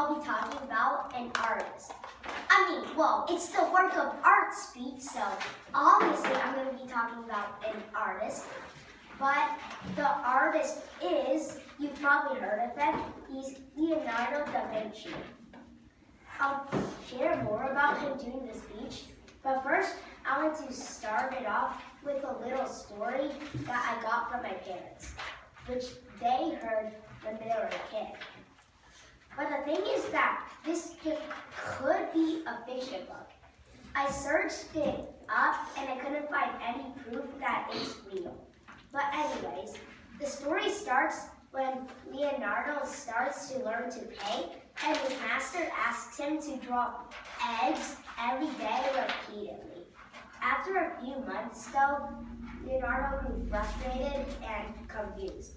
I'll be talking about an artist. It's the work of art speech, so obviously I'm going to be talking about an artist. But the artist is, you've probably heard of him, he's Leonardo da Vinci. I'll share more about him during the speech, but first I want to start it off with a little story that I got from my parents, which they heard when they were a kid. But the thing is that this could be a fiction book. I searched it up and I couldn't find any proof that it's real. But anyways, the story starts when Leonardo starts to learn to paint and his master asks him to draw eggs every day repeatedly. After a few months though, Leonardo grew frustrated and confused.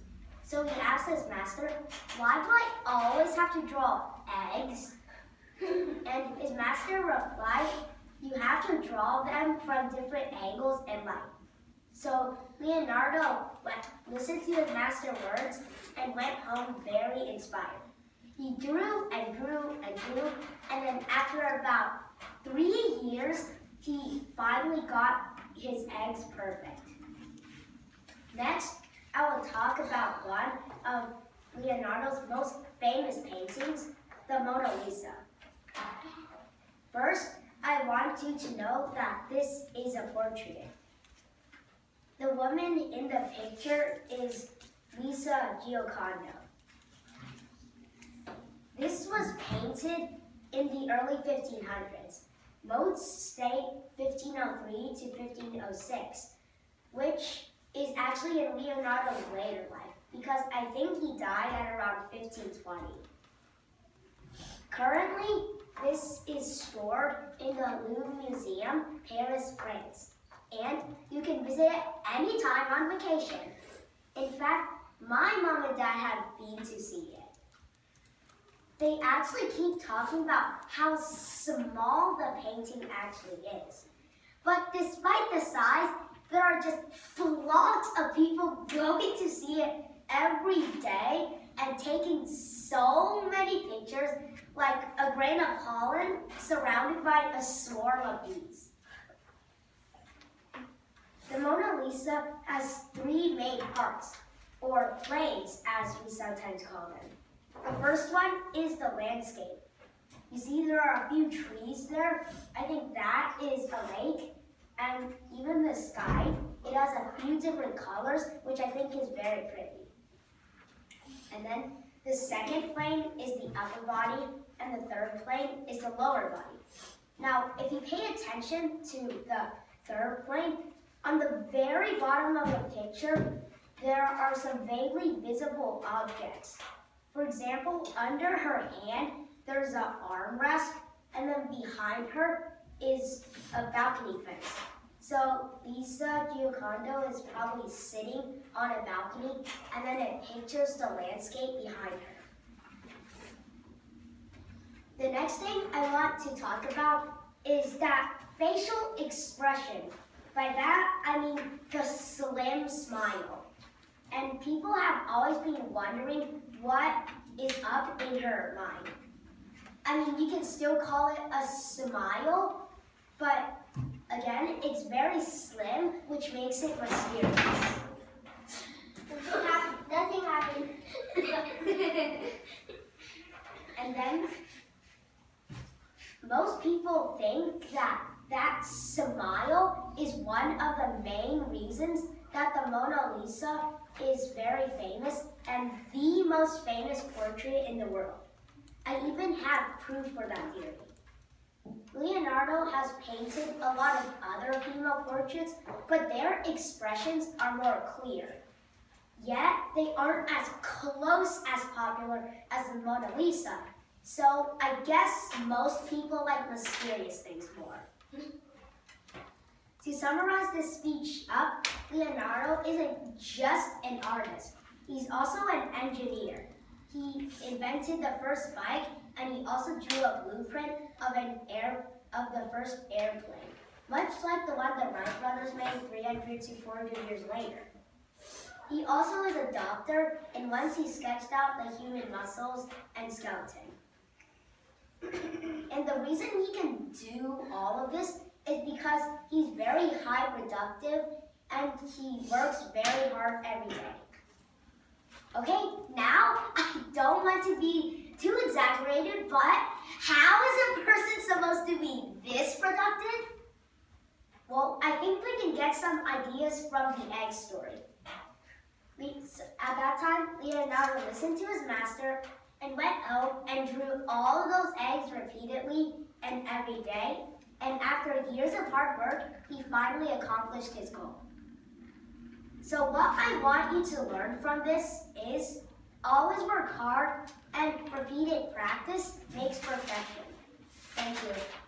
So he asked his master, "Why do I always have to draw eggs?" And his master replied, "You have to draw them from different angles and light." So Leonardo listened to his master's words and went home very inspired. He grew and grew and grew, and then after about 3 years, he finally got his eggs perfect. Next, I will talk about one of Leonardo's most famous paintings, the Mona Lisa. First, I want you to know that this is a portrait. The woman in the picture is Lisa Giocondo. This was painted in the early 1500s. Most state 1503 to 1506, which is actually in Leonardo's later life, because I think he died at around 1520. Currently, this is stored in the Louvre Museum, Paris, France. And you can visit it anytime on vacation. In fact, my mom and dad have been to see it. They actually keep talking about how small the painting actually is. But despite the size, there are just flocks of people going to see it every day and taking so many pictures, like a grain of pollen surrounded by a swarm of bees. The Mona Lisa has 3 main parts, or planes as we sometimes call them. The first one is the landscape. You see there are a few trees there. I think that is a lake. And even the sky, it has a few different colors, which I think is very pretty. And then the second plane is the upper body, and the third plane is the lower body. Now, if you pay attention to the third plane, on the very bottom of the picture, there are some vaguely visible objects. For example, under her hand, there's an armrest, and then behind her is a balcony fence. So Lisa Giocondo is probably sitting on a balcony, and then it pictures the landscape behind her. The next thing I want to talk about is that facial expression. By that, I mean the slim smile. And people have always been wondering what is up in her mind. I mean, you can still call it a smile, but again, it's very slim, which makes it mysterious. Nothing happened. And then, most people think that smile is one of the main reasons that the Mona Lisa is very famous and the most famous portrait in the world. I even have proof for that theory. Leonardo has painted a lot of other female portraits, but their expressions are more clear. Yet, they aren't as close as popular as the Mona Lisa. So, I guess most people like mysterious things more. To summarize this speech up, Leonardo isn't just an artist. He's also an engineer. He invented the first bike, and he also drew a blueprint of the first airplane, much like the one the Wright brothers made 300 to 400 years later. He also is a doctor, and once he sketched out the human muscles and skeleton. And the reason he can do all of this is because he's very high productive and he works very hard every day. Okay, now I don't want to be too exaggerated, but how is a person supposed to be this productive? Well, I think we can get some ideas from the egg story. At that time, Leonardo listened to his master and went out and drew all of those eggs repeatedly and every day. And after years of hard work, he finally accomplished his goal. So what I want you to learn from this is always work hard and repeated practice makes perfection. Thank you.